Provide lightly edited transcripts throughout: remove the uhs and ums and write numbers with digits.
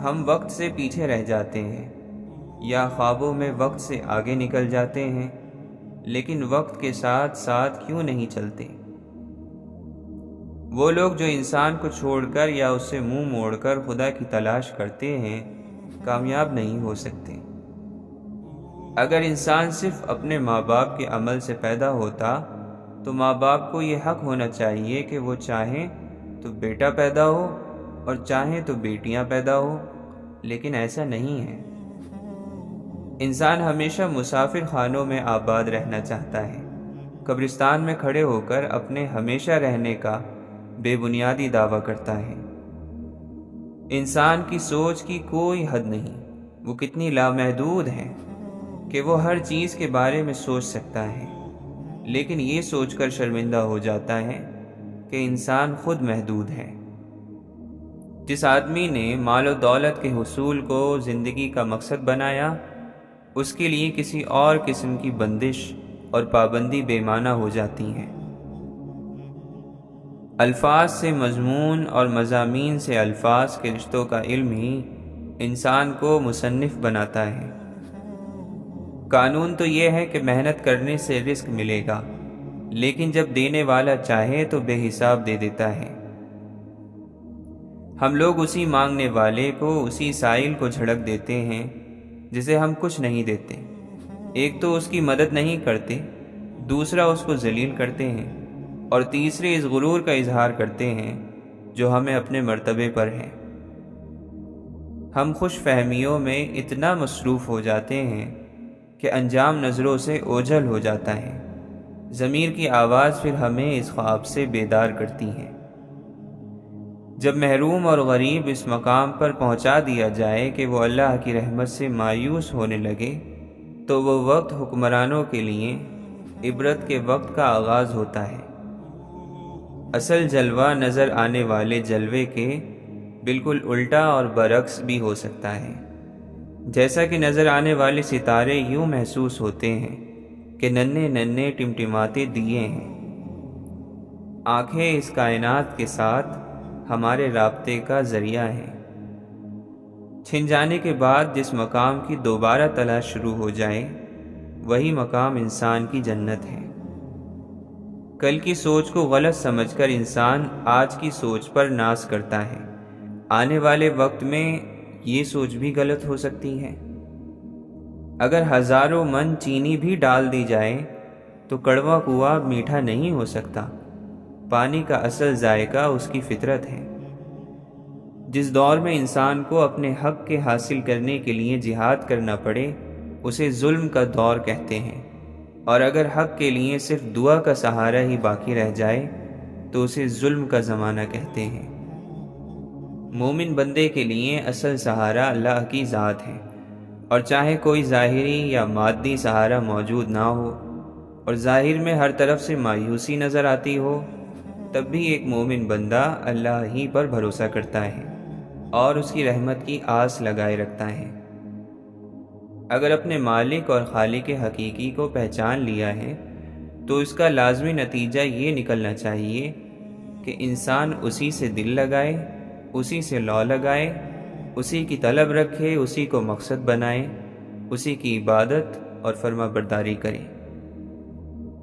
ہم وقت سے پیچھے رہ جاتے ہیں یا خوابوں میں وقت سے آگے نکل جاتے ہیں، لیکن وقت کے ساتھ ساتھ کیوں نہیں چلتے؟ وہ لوگ جو انسان کو چھوڑ کر یا اس سے منہ موڑ کر خدا کی تلاش کرتے ہیں، کامیاب نہیں ہو سکتے۔ اگر انسان صرف اپنے ماں باپ کے عمل سے پیدا ہوتا تو ماں باپ کو یہ حق ہونا چاہیے کہ وہ چاہیں تو بیٹا پیدا ہو اور چاہیں تو بیٹیاں پیدا ہو، لیکن ایسا نہیں ہے۔ انسان ہمیشہ مسافر خانوں میں آباد رہنا چاہتا ہے، قبرستان میں کھڑے ہو کر اپنے ہمیشہ رہنے کا بے بنیادی دعویٰ کرتا ہے۔ انسان کی سوچ کی کوئی حد نہیں، وہ کتنی لامحدود ہے کہ وہ ہر چیز کے بارے میں سوچ سکتا ہے، لیکن یہ سوچ کر شرمندہ ہو جاتا ہے کہ انسان خود محدود ہے۔ جس آدمی نے مال و دولت کے حصول کو زندگی کا مقصد بنایا، اس کے لیے کسی اور قسم کی بندش اور پابندی بے معنی ہو جاتی ہیں۔ الفاظ سے مضمون اور مضامین سے الفاظ کے رشتوں کا علم ہی انسان کو مصنف بناتا ہے۔ قانون تو یہ ہے کہ محنت کرنے سے رزق ملے گا، لیکن جب دینے والا چاہے تو بے حساب دے دیتا ہے۔ ہم لوگ اسی مانگنے والے کو، اسی سائل کو جھڑک دیتے ہیں جسے ہم کچھ نہیں دیتے۔ ایک تو اس کی مدد نہیں کرتے، دوسرا اس کو ذلیل کرتے ہیں، اور تیسرے اس غرور کا اظہار کرتے ہیں جو ہمیں اپنے مرتبے پر ہے۔ ہم خوش فہمیوں میں اتنا مصروف ہو جاتے ہیں کہ انجام نظروں سے اوجھل ہو جاتا ہے۔ ضمیر کی آواز پھر ہمیں اس خواب سے بیدار کرتی ہے۔ جب محروم اور غریب اس مقام پر پہنچا دیا جائے کہ وہ اللہ کی رحمت سے مایوس ہونے لگے، تو وہ وقت حکمرانوں کے لیے عبرت کے وقت کا آغاز ہوتا ہے۔ اصل جلوہ نظر آنے والے جلوے کے بالکل الٹا اور برعکس بھی ہو سکتا ہے۔ جیسا کہ نظر آنے والے ستارے یوں محسوس ہوتے ہیں کہ ننھے ننھے ٹمٹماتے دیے ہیں۔ آنکھیں اس کائنات کے ساتھ ہمارے رابطے کا ذریعہ ہیں۔ چھن جانے کے بعد جس مقام کی دوبارہ تلاش شروع ہو جائے، وہی مقام انسان کی جنت ہے۔ کل کی سوچ کو غلط سمجھ کر انسان آج کی سوچ پر ناز کرتا ہے۔ آنے والے وقت میں یہ سوچ بھی غلط ہو سکتی ہے۔ اگر ہزاروں من چینی بھی ڈال دی جائے تو کڑوا کنواں میٹھا نہیں ہو سکتا۔ پانی کا اصل ذائقہ اس کی فطرت ہے۔ جس دور میں انسان کو اپنے حق کے حاصل کرنے کے لیے جہاد کرنا پڑے، اسے ظلم کا دور کہتے ہیں، اور اگر حق کے لیے صرف دعا کا سہارا ہی باقی رہ جائے تو اسے ظلم کا زمانہ کہتے ہیں۔ مومن بندے کے لیے اصل سہارا اللہ کی ذات ہے، اور چاہے کوئی ظاہری یا مادی سہارا موجود نہ ہو اور ظاہر میں ہر طرف سے مایوسی نظر آتی ہو، تب بھی ایک مومن بندہ اللہ ہی پر بھروسہ کرتا ہے اور اس کی رحمت کی آس لگائے رکھتا ہے۔ اگر اپنے مالک اور خالق حقیقی کو پہچان لیا ہے تو اس کا لازمی نتیجہ یہ نکلنا چاہیے کہ انسان اسی سے دل لگائے، اسی سے لو لگائے، اسی کی طلب رکھے، اسی کو مقصد بنائے، اسی کی عبادت اور فرما برداری کرے۔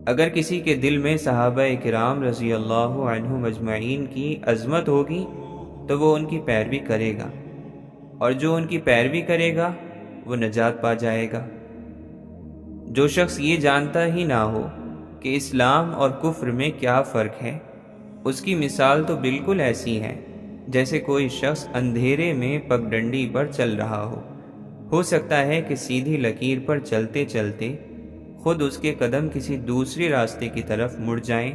اگر کسی کے دل میں صحابہ کرام رضی اللہ عنہم اجمعین کی عظمت ہوگی تو وہ ان کی پیروی کرے گا، اور جو ان کی پیروی کرے گا وہ نجات پا جائے گا۔ جو شخص یہ جانتا ہی نہ ہو کہ اسلام اور کفر میں کیا فرق ہے، اس کی مثال تو بالکل ایسی ہے جیسے کوئی شخص اندھیرے میں پگڈنڈی پر چل رہا ہو سکتا ہے کہ سیدھی لکیر پر چلتے چلتے خود اس کے قدم کسی دوسری راستے کی طرف مڑ جائیں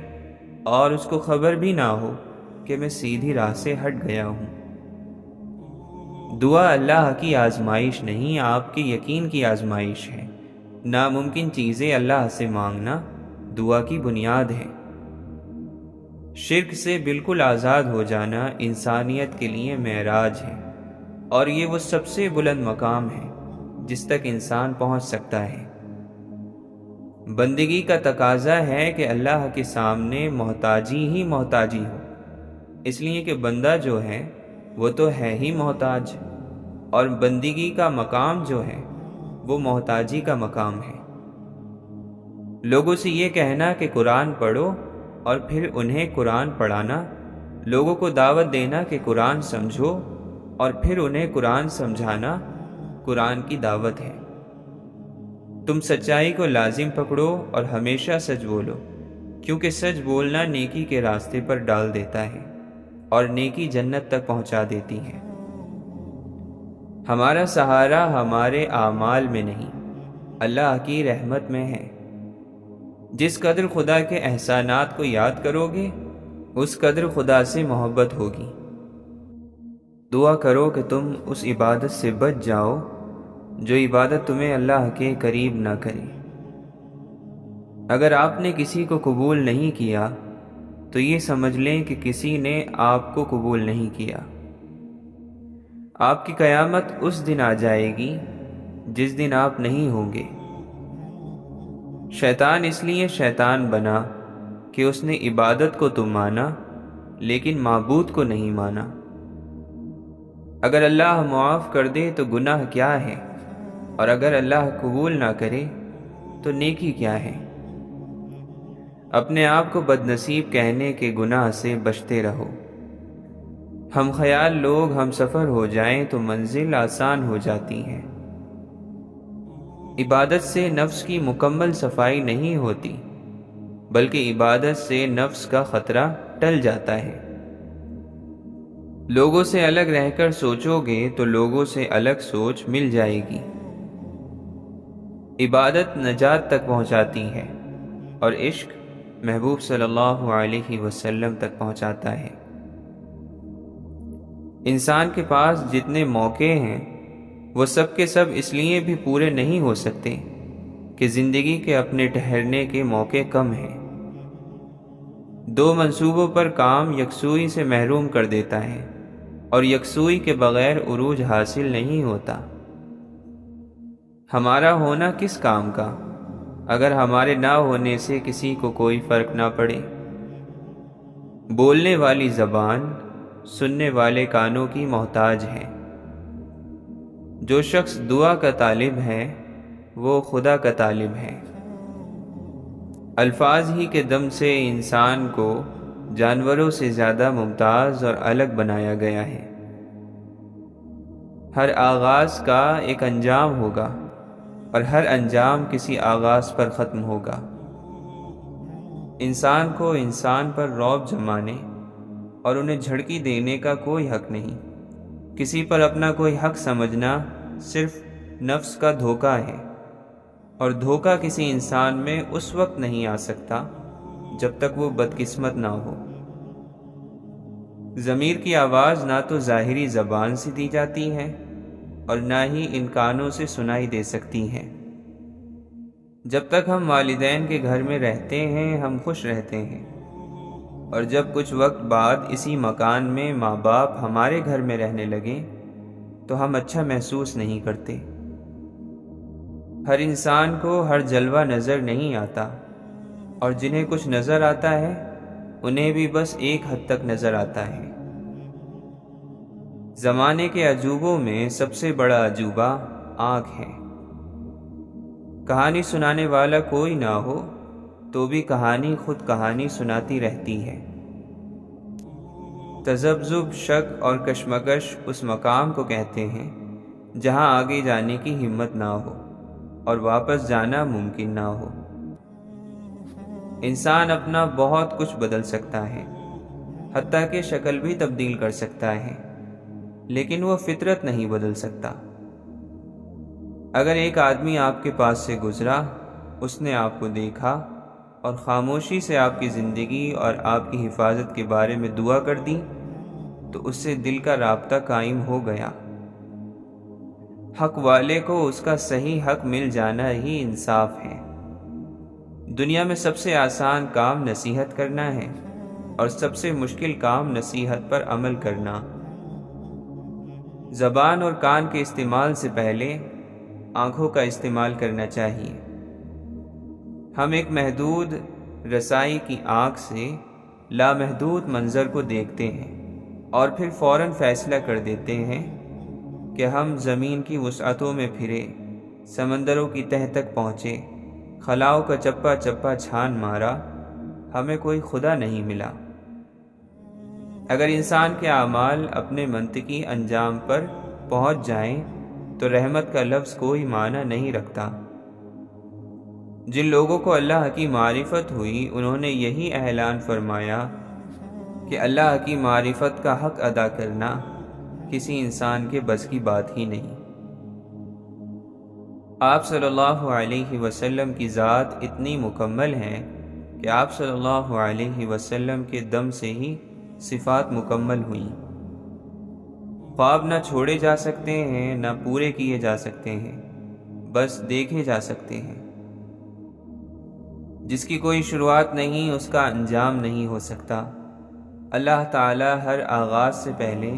اور اس کو خبر بھی نہ ہو کہ میں سیدھی راہ سے ہٹ گیا ہوں۔ دعا اللہ کی آزمائش نہیں، آپ کے یقین کی آزمائش ہے۔ ناممکن چیزیں اللہ سے مانگنا دعا کی بنیاد ہے۔ شرک سے بالکل آزاد ہو جانا انسانیت کے لیے معراج ہے، اور یہ وہ سب سے بلند مقام ہے جس تک انسان پہنچ سکتا ہے۔ بندگی کا تقاضا ہے کہ اللہ کے سامنے محتاجی ہی محتاجی ہو، اس لیے کہ بندہ جو ہے وہ تو ہے ہی محتاج۔ اور بندگی کا مقام جو ہے وہ محتاجی کا مقام ہے۔ لوگوں سے یہ کہنا کہ قرآن پڑھو اور پھر انہیں قرآن پڑھانا، لوگوں کو دعوت دینا کہ قرآن سمجھو اور پھر انہیں قرآن سمجھانا قرآن کی دعوت ہے۔ تم سچائی کو لازم پکڑو اور ہمیشہ سچ بولو، کیونکہ سچ بولنا نیکی کے راستے پر ڈال دیتا ہے اور نیکی جنت تک پہنچا دیتی ہے۔ ہمارا سہارا ہمارے اعمال میں نہیں، اللہ کی رحمت میں ہے۔ جس قدر خدا کے احسانات کو یاد کرو گے اس قدر خدا سے محبت ہوگی۔ دعا کرو کہ تم اس عبادت سے بچ جاؤ جو عبادت تمہیں اللہ کے قریب نہ کرے۔ اگر آپ نے کسی کو قبول نہیں کیا تو یہ سمجھ لیں کہ کسی نے آپ کو قبول نہیں کیا۔ آپ کی قیامت اس دن آ جائے گی جس دن آپ نہیں ہوں گے۔ شیطان اس لیے شیطان بنا کہ اس نے عبادت کو تو مانا لیکن معبود کو نہیں مانا۔ اگر اللہ معاف کر دے تو گناہ کیا ہے، اور اگر اللہ قبول نہ کرے تو نیکی کیا ہے؟ اپنے آپ کو بد نصیب کہنے کے گناہ سے بچتے رہو۔ ہم خیال لوگ ہم سفر ہو جائیں تو منزل آسان ہو جاتی ہے۔ عبادت سے نفس کی مکمل صفائی نہیں ہوتی، بلکہ عبادت سے نفس کا خطرہ ٹل جاتا ہے۔ لوگوں سے الگ رہ کر سوچو گے تو لوگوں سے الگ سوچ مل جائے گی۔ عبادت نجات تک پہنچاتی ہے اور عشق محبوب صلی اللہ علیہ وسلم تک پہنچاتا ہے۔ انسان کے پاس جتنے موقع ہیں وہ سب کے سب اس لیے بھی پورے نہیں ہو سکتے کہ زندگی کے اپنے ٹھہرنے کے موقع کم ہیں۔ دو منصوبوں پر کام یکسوئی سے محروم کر دیتا ہے اور یکسوئی کے بغیر عروج حاصل نہیں ہوتا۔ ہمارا ہونا کس کام کا اگر ہمارے نہ ہونے سے کسی کو کوئی فرق نہ پڑے؟ بولنے والی زبان سننے والے کانوں کی محتاج ہے۔ جو شخص دعا کا طالب ہے وہ خدا کا طالب ہے۔ الفاظ ہی کے دم سے انسان کو جانوروں سے زیادہ ممتاز اور الگ بنایا گیا ہے۔ ہر آغاز کا ایک انجام ہوگا اور ہر انجام کسی آغاز پر ختم ہوگا۔ انسان کو انسان پر رعب جمانے اور انہیں جھڑکی دینے کا کوئی حق نہیں۔ کسی پر اپنا کوئی حق سمجھنا صرف نفس کا دھوکہ ہے، اور دھوکہ کسی انسان میں اس وقت نہیں آ سکتا جب تک وہ بدقسمت نہ ہو۔ ضمیر کی آواز نہ تو ظاہری زبان سے دی جاتی ہے اور نہ ہی ان کانوں سے سنائی دے سکتی ہے۔ جب تک ہم والدین کے گھر میں رہتے ہیں ہم خوش رہتے ہیں، اور جب کچھ وقت بعد اسی مکان میں ماں باپ ہمارے گھر میں رہنے لگیں تو ہم اچھا محسوس نہیں کرتے۔ ہر انسان کو ہر جلوہ نظر نہیں آتا، اور جنہیں کچھ نظر آتا ہے انہیں بھی بس ایک حد تک نظر آتا ہے۔ زمانے کے عجوبوں میں سب سے بڑا عجوبہ آنکھ ہے۔ کہانی سنانے والا کوئی نہ ہو تو بھی کہانی خود کہانی سناتی رہتی ہے۔ تذبذب، شک اور کشمکش اس مقام کو کہتے ہیں جہاں آگے جانے کی ہمت نہ ہو اور واپس جانا ممکن نہ ہو۔ انسان اپنا بہت کچھ بدل سکتا ہے، حتیٰ کہ شکل بھی تبدیل کر سکتا ہے، لیکن وہ فطرت نہیں بدل سکتا۔ اگر ایک آدمی آپ کے پاس سے گزرا، اس نے آپ کو دیکھا اور خاموشی سے آپ کی زندگی اور آپ کی حفاظت کے بارے میں دعا کر دی تو اس سے دل کا رابطہ قائم ہو گیا۔ حق والے کو اس کا صحیح حق مل جانا ہی انصاف ہے۔ دنیا میں سب سے آسان کام نصیحت کرنا ہے اور سب سے مشکل کام نصیحت پر عمل کرنا۔ زبان اور کان کے استعمال سے پہلے آنکھوں کا استعمال کرنا چاہیے۔ ہم ایک محدود رسائی کی آنکھ سے لامحدود منظر کو دیکھتے ہیں اور پھر فوراً فیصلہ کر دیتے ہیں کہ ہم زمین کی وسعتوں میں پھرے، سمندروں کی تہہ تک پہنچے، خلاؤں کا چپا چپا چھان مارا، ہمیں کوئی خدا نہیں ملا۔ اگر انسان کے اعمال اپنے منطقی انجام پر پہنچ جائیں تو رحمت کا لفظ کوئی معنی نہیں رکھتا۔ جن لوگوں کو اللہ کی معرفت ہوئی انہوں نے یہی اعلان فرمایا کہ اللہ کی معرفت کا حق ادا کرنا کسی انسان کے بس کی بات ہی نہیں۔ آپ صلی اللہ علیہ وسلم کی ذات اتنی مکمل ہے کہ آپ صلی اللہ علیہ وسلم کے دم سے ہی صفات مکمل ہوئیں۔ خواب نہ چھوڑے جا سکتے ہیں نہ پورے کیے جا سکتے ہیں، بس دیکھے جا سکتے ہیں۔ جس کی کوئی شروعات نہیں اس کا انجام نہیں ہو سکتا۔ اللہ تعالی ہر آغاز سے پہلے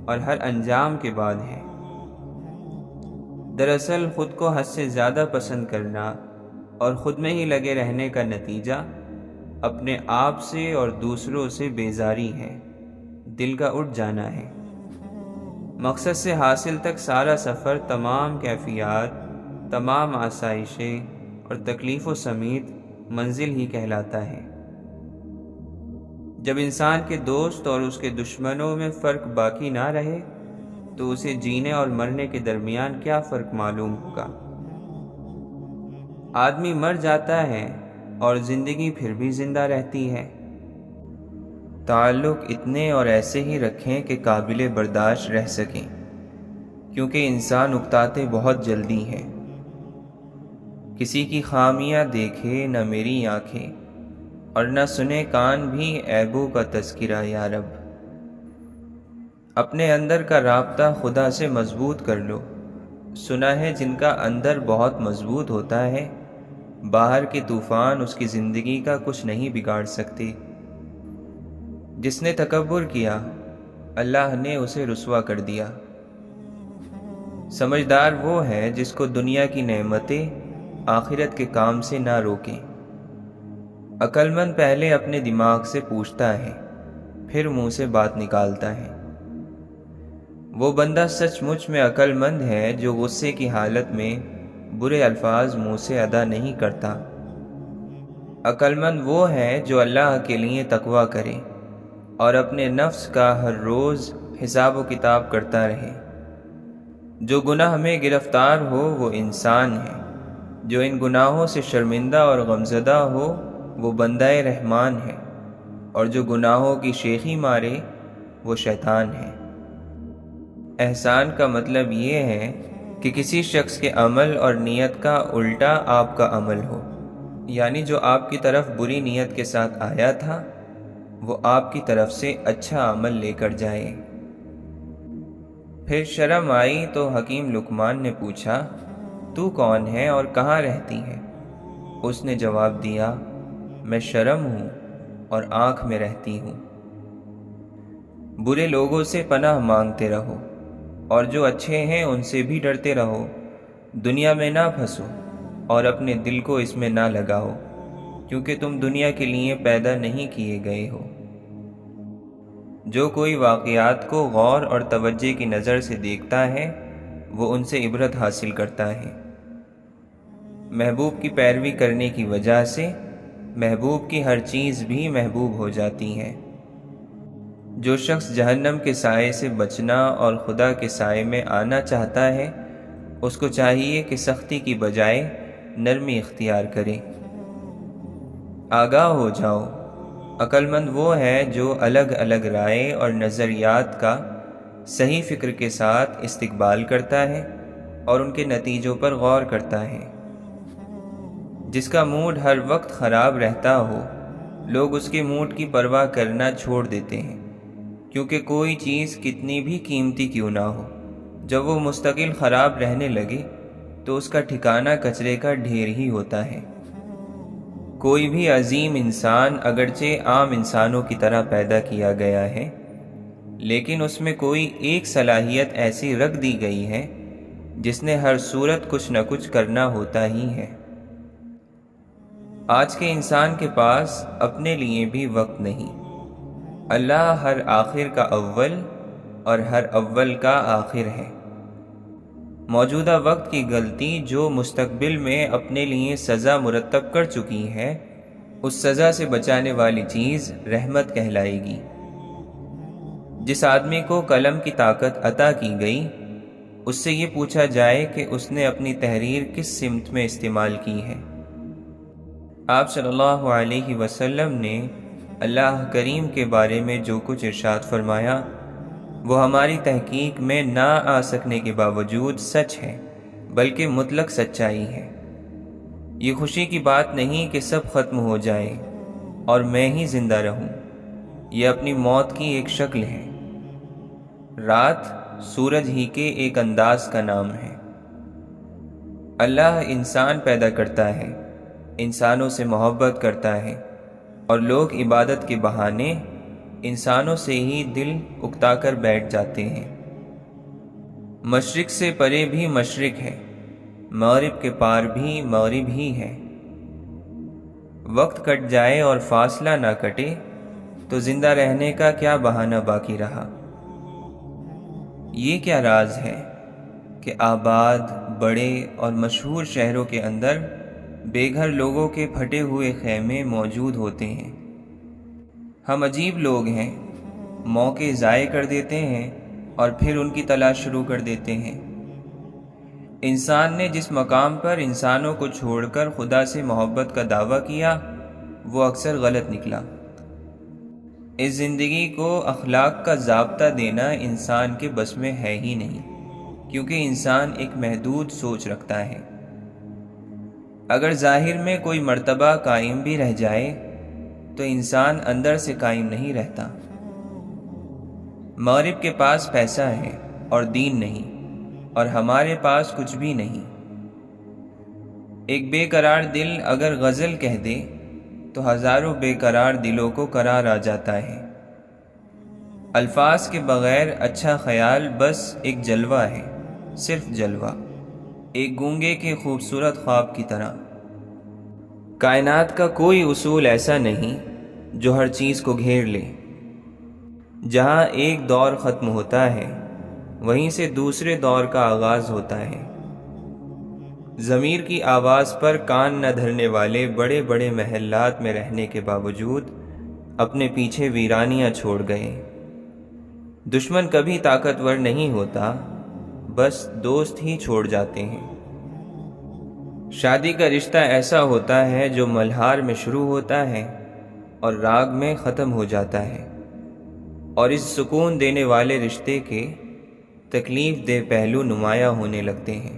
اور ہر انجام کے بعد ہے۔ دراصل خود کو حد سے زیادہ پسند کرنا اور خود میں ہی لگے رہنے کا نتیجہ اپنے آپ سے اور دوسروں سے بیزاری ہے، دل کا اٹھ جانا ہے۔ مقصد سے حاصل تک سارا سفر تمام کیفیات، تمام آسائشیں اور تکلیفوں سمیت منزل ہی کہلاتا ہے۔ جب انسان کے دوست اور اس کے دشمنوں میں فرق باقی نہ رہے تو اسے جینے اور مرنے کے درمیان کیا فرق معلوم ہوگا؟ آدمی مر جاتا ہے اور زندگی پھر بھی زندہ رہتی ہے۔ تعلق اتنے اور ایسے ہی رکھیں کہ قابل برداشت رہ سکیں، کیونکہ انسان اکتاتے بہت جلدی ہیں۔ کسی کی خامیاں دیکھے نہ میری آنکھیں، اور نہ سنے کان بھی عیبوں کا تذکرہ یا رب۔ اپنے اندر کا رابطہ خدا سے مضبوط کر لو۔ سنا ہے جن کا اندر بہت مضبوط ہوتا ہے، باہر کے طوفان اس کی زندگی کا کچھ نہیں بگاڑ سکتے۔ جس نے تکبر کیا اللہ نے اسے رسوا کر دیا۔ سمجھدار وہ ہے جس کو دنیا کی نعمتیں آخرت کے کام سے نہ روکیں۔ عقل مند پہلے اپنے دماغ سے پوچھتا ہے، پھر منہ سے بات نکالتا ہے۔ وہ بندہ سچ مچ میں عقل مند ہے جو غصے کی حالت میں برے الفاظ منہ سے ادا نہیں کرتا۔ عقل مند وہ ہے جو اللہ کے لیے تقویٰ کرے اور اپنے نفس کا ہر روز حساب و کتاب کرتا رہے۔ جو گناہ میں گرفتار ہو وہ انسان ہے، جو ان گناہوں سے شرمندہ اور غمزدہ ہو وہ بندہ رحمان ہے، اور جو گناہوں کی شیخی مارے وہ شیطان ہے۔ احسان کا مطلب یہ ہے کہ کسی شخص کے عمل اور نیت کا الٹا آپ کا عمل ہو، یعنی جو آپ کی طرف بری نیت کے ساتھ آیا تھا وہ آپ کی طرف سے اچھا عمل لے کر جائے۔ پھر شرم آئی تو حکیم لقمان نے پوچھا، تو کون ہے اور کہاں رہتی ہے؟ اس نے جواب دیا، میں شرم ہوں اور آنکھ میں رہتی ہوں۔ برے لوگوں سے پناہ مانگتے رہو اور جو اچھے ہیں ان سے بھی ڈرتے رہو۔ دنیا میں نہ پھنسو اور اپنے دل کو اس میں نہ لگاؤ، کیونکہ تم دنیا کے لیے پیدا نہیں کیے گئے ہو۔ جو کوئی واقعات کو غور اور توجہ کی نظر سے دیکھتا ہے وہ ان سے عبرت حاصل کرتا ہے۔ محبوب کی پیروی کرنے کی وجہ سے محبوب کی ہر چیز بھی محبوب ہو جاتی ہے۔ جو شخص جہنم کے سائے سے بچنا اور خدا کے سائے میں آنا چاہتا ہے اس کو چاہیے کہ سختی کی بجائے نرمی اختیار کرے۔ آگاہ ہو جاؤ، عقل مند وہ ہے جو الگ الگ رائے اور نظریات کا صحیح فکر کے ساتھ استقبال کرتا ہے اور ان کے نتیجوں پر غور کرتا ہے۔ جس کا موڈ ہر وقت خراب رہتا ہو لوگ اس کے موڈ کی پرواہ کرنا چھوڑ دیتے ہیں، کیونکہ کوئی چیز کتنی بھی قیمتی کیوں نہ ہو جب وہ مستقل خراب رہنے لگے تو اس کا ٹھکانہ کچرے کا ڈھیر ہی ہوتا ہے۔ کوئی بھی عظیم انسان اگرچہ عام انسانوں کی طرح پیدا کیا گیا ہے، لیکن اس میں کوئی ایک صلاحیت ایسی رکھ دی گئی ہے جس نے ہر صورت کچھ نہ کچھ کرنا ہوتا ہی ہے۔ آج کے انسان کے پاس اپنے لیے بھی وقت نہیں۔ اللہ ہر آخر کا اول اور ہر اول کا آخر ہے۔ موجودہ وقت کی غلطی جو مستقبل میں اپنے لیے سزا مرتب کر چکی ہے، اس سزا سے بچانے والی چیز رحمت کہلائے گی۔ جس آدمی کو قلم کی طاقت عطا کی گئی، اس سے یہ پوچھا جائے کہ اس نے اپنی تحریر کس سمت میں استعمال کی ہے۔ آپ صلی اللہ علیہ وسلم نے اللہ کریم کے بارے میں جو کچھ ارشاد فرمایا وہ ہماری تحقیق میں نہ آ سکنے کے باوجود سچ ہے، بلکہ مطلق سچائی ہے۔ یہ خوشی کی بات نہیں کہ سب ختم ہو جائے اور میں ہی زندہ رہوں، یہ اپنی موت کی ایک شکل ہے۔ رات سورج ہی کے ایک انداز کا نام ہے۔ اللہ انسان پیدا کرتا ہے، انسانوں سے محبت کرتا ہے، اور لوگ عبادت کے بہانے انسانوں سے ہی دل اکتا کر بیٹھ جاتے ہیں۔ مشرق سے پرے بھی مشرق ہے، مغرب کے پار بھی مغرب ہی ہے۔ وقت کٹ جائے اور فاصلہ نہ کٹے تو زندہ رہنے کا کیا بہانہ باقی رہا؟ یہ کیا راز ہے کہ آباد، بڑے اور مشہور شہروں کے اندر بے گھر لوگوں کے پھٹے ہوئے خیمے موجود ہوتے ہیں۔ ہم عجیب لوگ ہیں، موقع ضائع کر دیتے ہیں اور پھر ان کی تلاش شروع کر دیتے ہیں۔ انسان نے جس مقام پر انسانوں کو چھوڑ کر خدا سے محبت کا دعویٰ کیا وہ اکثر غلط نکلا۔ اس زندگی کو اخلاق کا ضابطہ دینا انسان کے بس میں ہے ہی نہیں، کیونکہ انسان ایک محدود سوچ رکھتا ہے۔ اگر ظاہر میں کوئی مرتبہ قائم بھی رہ جائے تو انسان اندر سے قائم نہیں رہتا۔ مغرب کے پاس پیسہ ہے اور دین نہیں، اور ہمارے پاس کچھ بھی نہیں۔ ایک بے قرار دل اگر غزل کہہ دے تو ہزاروں بے قرار دلوں کو قرار آ جاتا ہے۔ الفاظ کے بغیر اچھا خیال بس ایک جلوہ ہے، صرف جلوہ، ایک گونگے کے خوبصورت خواب کی طرح۔ کائنات کا کوئی اصول ایسا نہیں جو ہر چیز کو گھیر لے۔ جہاں ایک دور ختم ہوتا ہے وہیں سے دوسرے دور کا آغاز ہوتا ہے۔ ضمیر کی آواز پر کان نہ دھرنے والے بڑے بڑے محلات میں رہنے کے باوجود اپنے پیچھے ویرانیاں چھوڑ گئے۔ دشمن کبھی طاقتور نہیں ہوتا، بس دوست ہی چھوڑ جاتے ہیں۔ شادی کا رشتہ ایسا ہوتا ہے جو ملہار میں شروع ہوتا ہے اور راگ میں ختم ہو جاتا ہے، اور اس سکون دینے والے رشتے کے تکلیف دہ پہلو نمایاں ہونے لگتے ہیں۔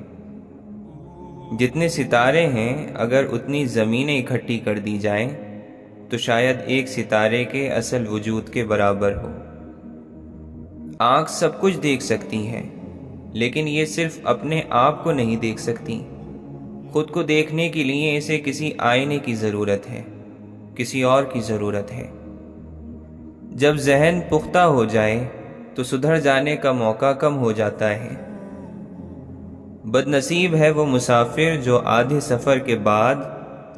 جتنے ستارے ہیں اگر اتنی زمینیں اکٹھی کر دی جائیں تو شاید ایک ستارے کے اصل وجود کے برابر ہو۔ آنکھ سب کچھ دیکھ سکتی ہے، لیکن یہ صرف اپنے آپ کو نہیں دیکھ سکتی۔ خود کو دیکھنے کے لیے اسے کسی آئینے کی ضرورت ہے، کسی اور کی ضرورت ہے۔ جب ذہن پختہ ہو جائے تو سدھر جانے کا موقع کم ہو جاتا ہے۔ بد نصیب ہے وہ مسافر جو آدھے سفر کے بعد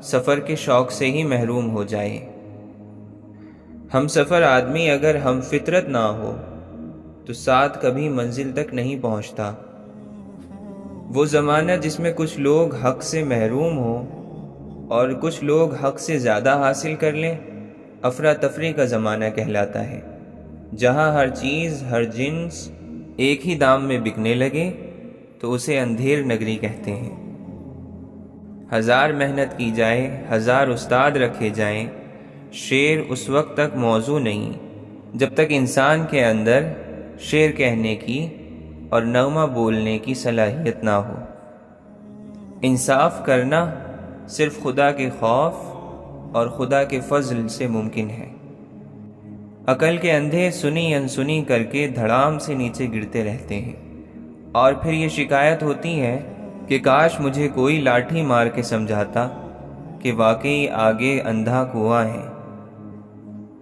سفر کے شوق سے ہی محروم ہو جائے۔ ہم سفر آدمی اگر ہم فطرت نہ ہو تو ساتھ کبھی منزل تک نہیں پہنچتا۔ وہ زمانہ جس میں کچھ لوگ حق سے محروم ہوں اور کچھ لوگ حق سے زیادہ حاصل کر لیں، افراتفری کا زمانہ کہلاتا ہے۔ جہاں ہر چیز، ہر جنس ایک ہی دام میں بکنے لگے تو اسے اندھیر نگری کہتے ہیں۔ ہزار محنت کی جائے، ہزار استاد رکھے جائیں، شعر اس وقت تک موضوع نہیں جب تک انسان کے اندر شعر کہنے کی اور نغمہ بولنے کی صلاحیت نہ ہو۔ انصاف کرنا صرف خدا کے خوف اور خدا کے فضل سے ممکن ہے۔ عقل کے اندھے سنی انسنی کر کے دھڑام سے نیچے گرتے رہتے ہیں، اور پھر یہ شکایت ہوتی ہے کہ کاش مجھے کوئی لاٹھی مار کے سمجھاتا کہ واقعی آگے اندھا کنواں ہے۔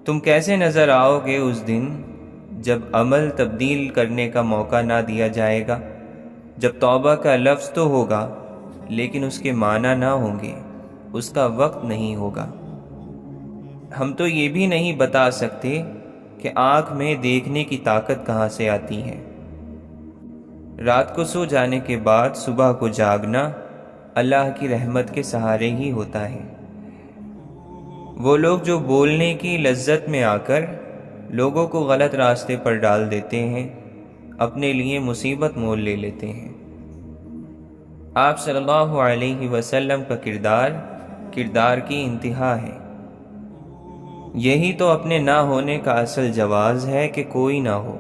تم کیسے نظر آؤ گے اس دن جب عمل تبدیل کرنے کا موقع نہ دیا جائے گا، جب توبہ کا لفظ تو ہوگا لیکن اس کے معنی نہ ہوں گے، اس کا وقت نہیں ہوگا۔ ہم تو یہ بھی نہیں بتا سکتے کہ آنکھ میں دیکھنے کی طاقت کہاں سے آتی ہے۔ رات کو سو جانے کے بعد صبح کو جاگنا اللہ کی رحمت کے سہارے ہی ہوتا ہے۔ وہ لوگ جو بولنے کی لذت میں آ کر لوگوں کو غلط راستے پر ڈال دیتے ہیں، اپنے لیے مصیبت مول لے لیتے ہیں۔ آپ صلی اللہ علیہ وسلم کا کردار کی انتہا ہے۔ یہی تو اپنے نہ ہونے کا اصل جواز ہے کہ کوئی نہ ہو۔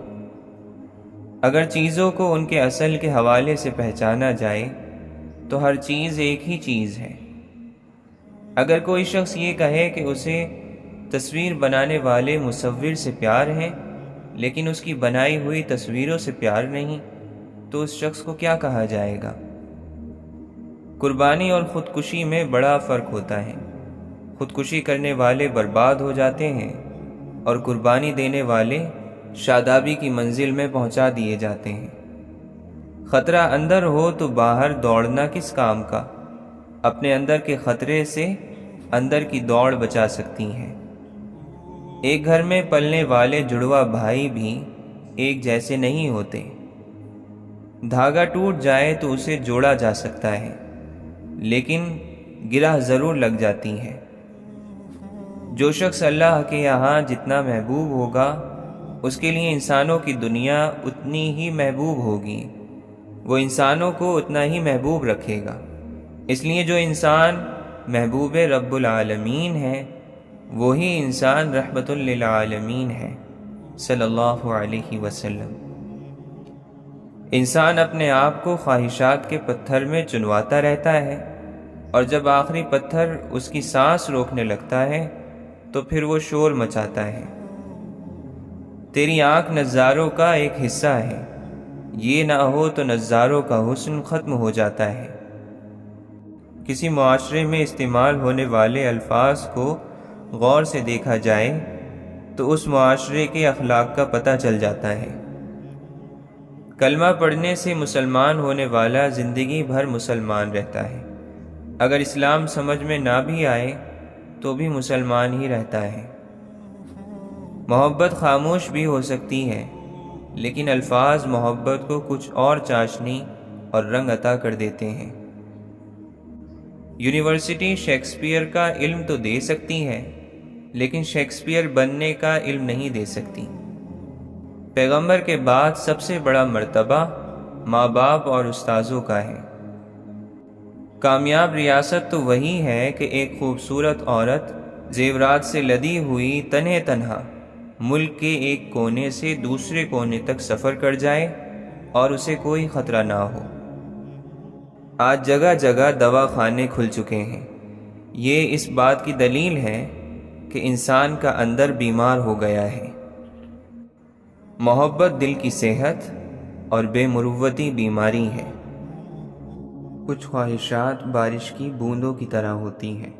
اگر چیزوں کو ان کے اصل کے حوالے سے پہچانا جائے تو ہر چیز ایک ہی چیز ہے۔ اگر کوئی شخص یہ کہے کہ اسے تصویر بنانے والے مصور سے پیار ہے لیکن اس کی بنائی ہوئی تصویروں سے پیار نہیں، تو اس شخص کو کیا کہا جائے گا؟ قربانی اور خودکشی میں بڑا فرق ہوتا ہے۔ خودکشی کرنے والے برباد ہو جاتے ہیں اور قربانی دینے والے شادابی کی منزل میں پہنچا دیے جاتے ہیں۔ خطرہ اندر ہو تو باہر دوڑنا کس کام کا؟ اپنے اندر کے خطرے سے اندر کی دوڑ بچا سکتی ہیں۔ ایک گھر میں پلنے والے جڑواں بھائی بھی ایک جیسے نہیں ہوتے۔ دھاگا ٹوٹ جائے تو اسے جوڑا جا سکتا ہے، لیکن گرہ ضرور لگ جاتی ہے۔ جو شخص اللہ کے یہاں جتنا محبوب ہوگا اس کے لیے انسانوں کی دنیا اتنی ہی محبوب ہوگی، وہ انسانوں کو اتنا ہی محبوب رکھے گا۔ اس لیے جو انسان محبوب رب العالمین ہے وہی انسان رحمت للعالمین ہے صلی اللہ علیہ وسلم۔ انسان اپنے آپ کو خواہشات کے پتھر میں چنواتا رہتا ہے، اور جب آخری پتھر اس کی سانس روکنے لگتا ہے تو پھر وہ شور مچاتا ہے۔ تیری آنکھ نظاروں کا ایک حصہ ہے، یہ نہ ہو تو نظاروں کا حسن ختم ہو جاتا ہے۔ کسی معاشرے میں استعمال ہونے والے الفاظ کو غور سے دیکھا جائے تو اس معاشرے کے اخلاق کا پتہ چل جاتا ہے۔ کلمہ پڑھنے سے مسلمان ہونے والا زندگی بھر مسلمان رہتا ہے، اگر اسلام سمجھ میں نہ بھی آئے تو بھی مسلمان ہی رہتا ہے۔ محبت خاموش بھی ہو سکتی ہے، لیکن الفاظ محبت کو کچھ اور چاشنی اور رنگ عطا کر دیتے ہیں۔ یونیورسٹی شیکسپیئر کا علم تو دے سکتی ہے، لیکن شیکسپیئر بننے کا علم نہیں دے سکتی۔ پیغمبر کے بعد سب سے بڑا مرتبہ ماں باپ اور استاذوں کا ہے۔ کامیاب ریاست تو وہی ہے کہ ایک خوبصورت عورت زیورات سے لدی ہوئی تنہا ملک کے ایک کونے سے دوسرے کونے تک سفر کر جائے اور اسے کوئی خطرہ نہ ہو۔ آج جگہ جگہ دواخانے کھل چکے ہیں۔ یہ اس بات کی دلیل ہے کہ انسان کا اندر بیمار ہو گیا ہے۔ محبت دل کی صحت اور بے مروتی بیماری ہے۔ کچھ خواہشات بارش کی بوندوں کی طرح ہوتی ہیں،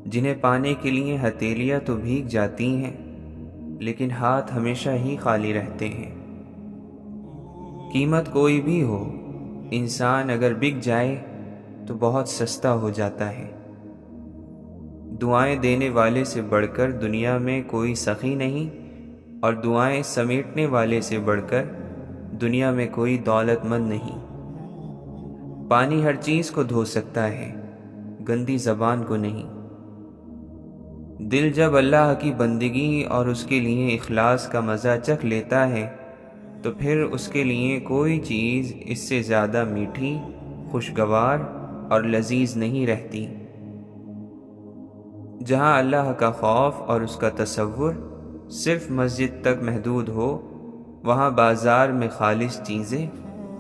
جنہیں پانے کے لیے ہتھیلیاں تو بھیگ جاتی ہیں لیکن ہاتھ ہمیشہ ہی خالی رہتے ہیں۔ قیمت کوئی بھی ہو، انسان اگر بک جائے تو بہت سستا ہو جاتا ہے۔ دعائیں دینے والے سے بڑھ کر دنیا میں کوئی سخی نہیں، اور دعائیں سمیٹنے والے سے بڑھ کر دنیا میں کوئی دولت مند نہیں۔ پانی ہر چیز کو دھو سکتا ہے، گندی زبان کو نہیں۔ دل جب اللہ کی بندگی اور اس کے لیے اخلاص کا مزہ چکھ لیتا ہے تو پھر اس کے لیے کوئی چیز اس سے زیادہ میٹھی، خوشگوار اور لذیذ نہیں رہتی۔ جہاں اللہ کا خوف اور اس کا تصور صرف مسجد تک محدود ہو، وہاں بازار میں خالص چیزیں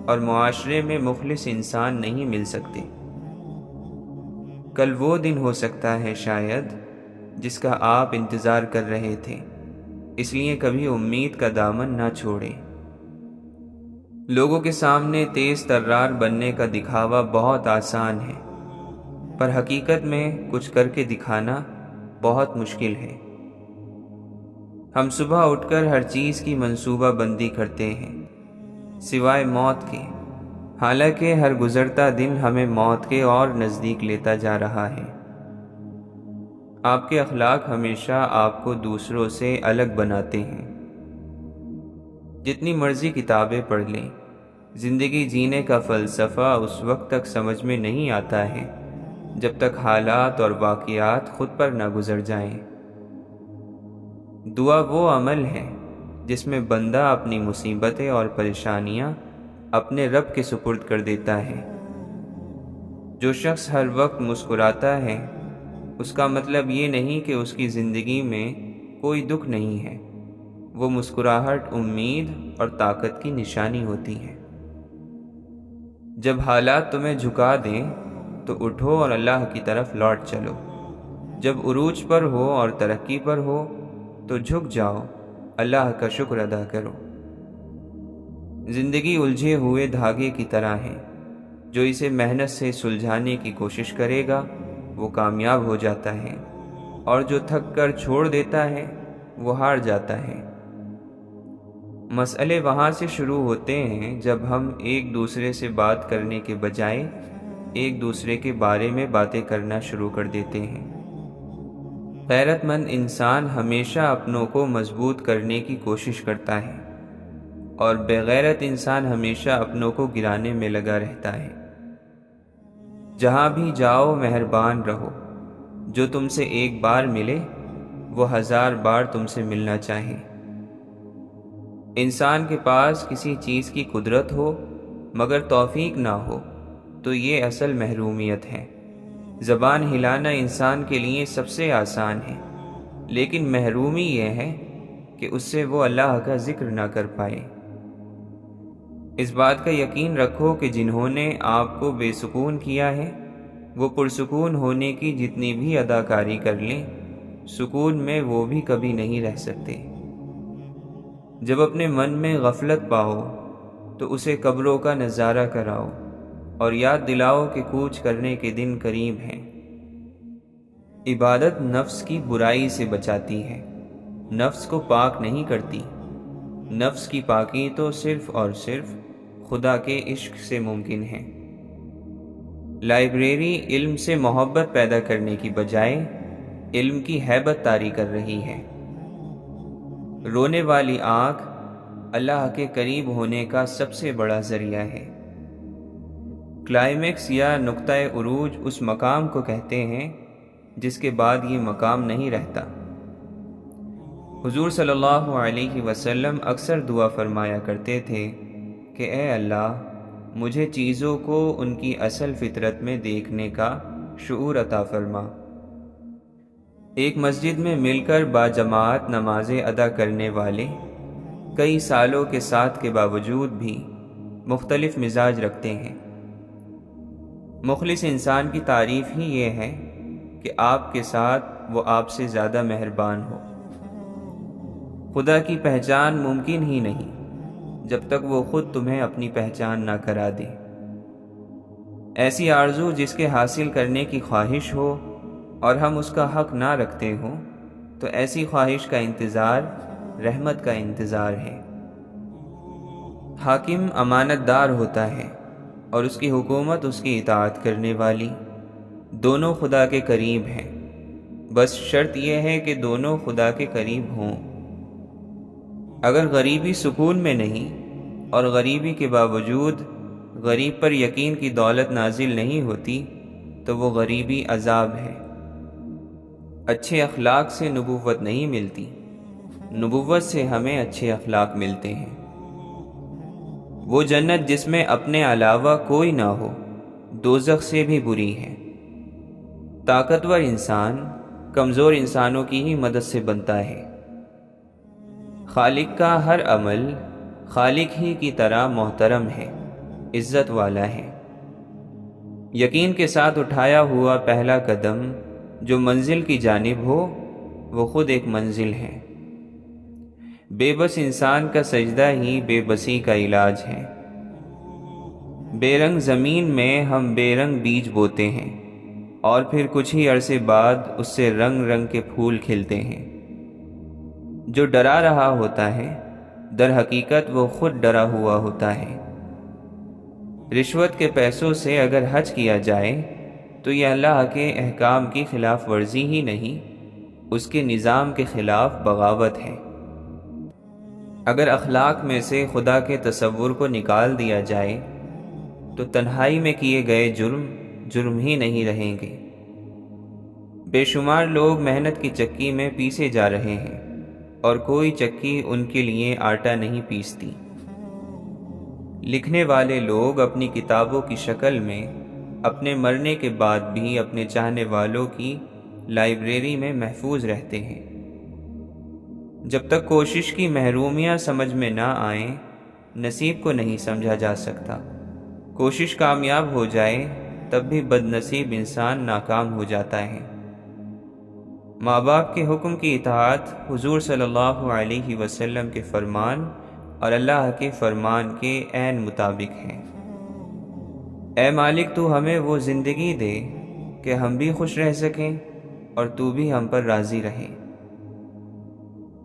اور معاشرے میں مخلص انسان نہیں مل سکتے۔ کل وہ دن ہو سکتا ہے شاید جس کا آپ انتظار کر رہے تھے، اس لیے کبھی امید کا دامن نہ چھوڑیں۔ لوگوں کے سامنے تیز ترار بننے کا دکھاوا بہت آسان ہے، پر حقیقت میں کچھ کر کے دکھانا بہت مشکل ہے۔ ہم صبح اٹھ کر ہر چیز کی منصوبہ بندی کرتے ہیں سوائے موت کے، حالانکہ ہر گزرتا دن ہمیں موت کے اور نزدیک لیتا جا رہا ہے۔ آپ کے اخلاق ہمیشہ آپ کو دوسروں سے الگ بناتے ہیں۔ جتنی مرضی کتابیں پڑھ لیں، زندگی جینے کا فلسفہ اس وقت تک سمجھ میں نہیں آتا ہے جب تک حالات اور واقعات خود پر نہ گزر جائیں۔ دعا وہ عمل ہے جس میں بندہ اپنی مصیبتیں اور پریشانیاں اپنے رب کے سپرد کر دیتا ہے۔ جو شخص ہر وقت مسکراتا ہے اس کا مطلب یہ نہیں کہ اس کی زندگی میں کوئی دکھ نہیں ہے، وہ مسکراہٹ امید اور طاقت کی نشانی ہوتی ہے۔ جب حالات تمہیں جھکا دیں تو اٹھو اور اللہ کی طرف لوٹ چلو۔ جب عروج پر ہو اور ترقی پر ہو تو جھک جاؤ، اللہ کا شکر ادا کرو۔ زندگی الجھے ہوئے دھاگے کی طرح ہے، جو اسے محنت سے سلجھانے کی کوشش کرے گا وہ کامیاب ہو جاتا ہے، اور جو تھک کر چھوڑ دیتا ہے وہ ہار جاتا ہے۔ مسئلے وہاں سے شروع ہوتے ہیں جب ہم ایک دوسرے سے بات کرنے کے بجائے ایک دوسرے کے بارے میں باتیں کرنا شروع کر دیتے ہیں۔ غیرت مند انسان ہمیشہ اپنوں کو مضبوط کرنے کی کوشش کرتا ہے، اور بے غیرت انسان ہمیشہ اپنوں کو گرانے میں لگا رہتا ہے۔ جہاں بھی جاؤ مہربان رہو، جو تم سے ایک بار ملے وہ 1000 بار تم سے ملنا چاہے۔ انسان کے پاس کسی چیز کی قدرت ہو مگر توفیق نہ ہو تو یہ اصل محرومیت ہے۔ زبان ہلانا انسان کے لیے سب سے آسان ہے، لیکن محرومی یہ ہے کہ اس سے وہ اللہ کا ذکر نہ کر پائے۔ اس بات کا یقین رکھو کہ جنہوں نے آپ کو بے سکون کیا ہے وہ پرسکون ہونے کی جتنی بھی اداکاری کر لیں، سکون میں وہ بھی کبھی نہیں رہ سکتے۔ جب اپنے من میں غفلت پاؤ تو اسے قبروں کا نظارہ کراؤ اور یاد دلاؤ کہ کوچ کرنے کے دن قریب ہیں۔ عبادت نفس کی برائی سے بچاتی ہے، نفس کو پاک نہیں کرتی۔ نفس کی پاکی تو صرف اور صرف خدا کے عشق سے ممکن ہے۔ لائبریری علم سے محبت پیدا کرنے کی بجائے علم کی ہیبت طاری کر رہی ہے۔ رونے والی آنکھ اللہ کے قریب ہونے کا سب سے بڑا ذریعہ ہے۔ کلائمیکس یا نقطہ عروج اس مقام کو کہتے ہیں جس کے بعد یہ مقام نہیں رہتا۔ حضور صلی اللہ علیہ وسلم اکثر دعا فرمایا کرتے تھے کہ اے اللہ مجھے چیزوں کو ان کی اصل فطرت میں دیکھنے کا شعور عطا فرما۔ ایک مسجد میں مل کر باجماعت نمازیں ادا کرنے والے کئی سالوں کے ساتھ کے باوجود بھی مختلف مزاج رکھتے ہیں۔ مخلص انسان کی تعریف ہی یہ ہے کہ آپ کے ساتھ وہ آپ سے زیادہ مہربان ہو۔ خدا کی پہچان ممکن ہی نہیں جب تک وہ خود تمہیں اپنی پہچان نہ کرا دے۔ ایسی آرزو جس کے حاصل کرنے کی خواہش ہو اور ہم اس کا حق نہ رکھتے ہوں تو ایسی خواہش کا انتظار رحمت کا انتظار ہے۔ حاکم امانت دار ہوتا ہے اور اس کی حکومت اس کی اطاعت کرنے والی، دونوں خدا کے قریب ہیں، بس شرط یہ ہے کہ دونوں خدا کے قریب ہوں۔ اگر غریبی سکون میں نہیں اور غریبی کے باوجود غریب پر یقین کی دولت نازل نہیں ہوتی تو وہ غریبی عذاب ہے۔ اچھے اخلاق سے نبوت نہیں ملتی، نبوت سے ہمیں اچھے اخلاق ملتے ہیں۔ وہ جنت جس میں اپنے علاوہ کوئی نہ ہو دوزخ سے بھی بری ہے۔ طاقتور انسان کمزور انسانوں کی ہی مدد سے بنتا ہے۔ خالق کا ہر عمل خالق ہی کی طرح محترم ہے، عزت والا ہے۔ یقین کے ساتھ اٹھایا ہوا پہلا قدم جو منزل کی جانب ہو وہ خود ایک منزل ہے۔ بے بس انسان کا سجدہ ہی بے بسی کا علاج ہے۔ بے رنگ زمین میں ہم بے رنگ بیج بوتے ہیں اور پھر کچھ ہی عرصے بعد اس سے رنگ رنگ کے پھول کھلتے ہیں۔ جو ڈرا رہا ہوتا ہے در حقیقت وہ خود ڈرا ہوا ہوتا ہے۔ رشوت کے پیسوں سے اگر حج کیا جائے تو یہ اللہ کے احکام کی خلاف ورزی ہی نہیں، اس کے نظام کے خلاف بغاوت ہے۔ اگر اخلاق میں سے خدا کے تصور کو نکال دیا جائے تو تنہائی میں کیے گئے جرم جرم ہی نہیں رہیں گے۔ بے شمار لوگ محنت کی چکی میں پیسے جا رہے ہیں اور کوئی چکی ان کے لیے آٹا نہیں پیستی۔ لکھنے والے لوگ اپنی کتابوں کی شکل میں اپنے مرنے کے بعد بھی اپنے چاہنے والوں کی لائبریری میں محفوظ رہتے ہیں۔ جب تک کوشش کی محرومیاں سمجھ میں نہ آئیں، نصیب کو نہیں سمجھا جا سکتا۔ کوشش کامیاب ہو جائے تب بھی بد نصیب انسان ناکام ہو جاتا ہے۔ ماں باپ کے حکم کی اطاعت حضور صلی اللہ علیہ وسلم کے فرمان اور اللہ کے فرمان کے عین مطابق ہے۔ اے مالک، تو ہمیں وہ زندگی دے کہ ہم بھی خوش رہ سکیں اور تو بھی ہم پر راضی رہے۔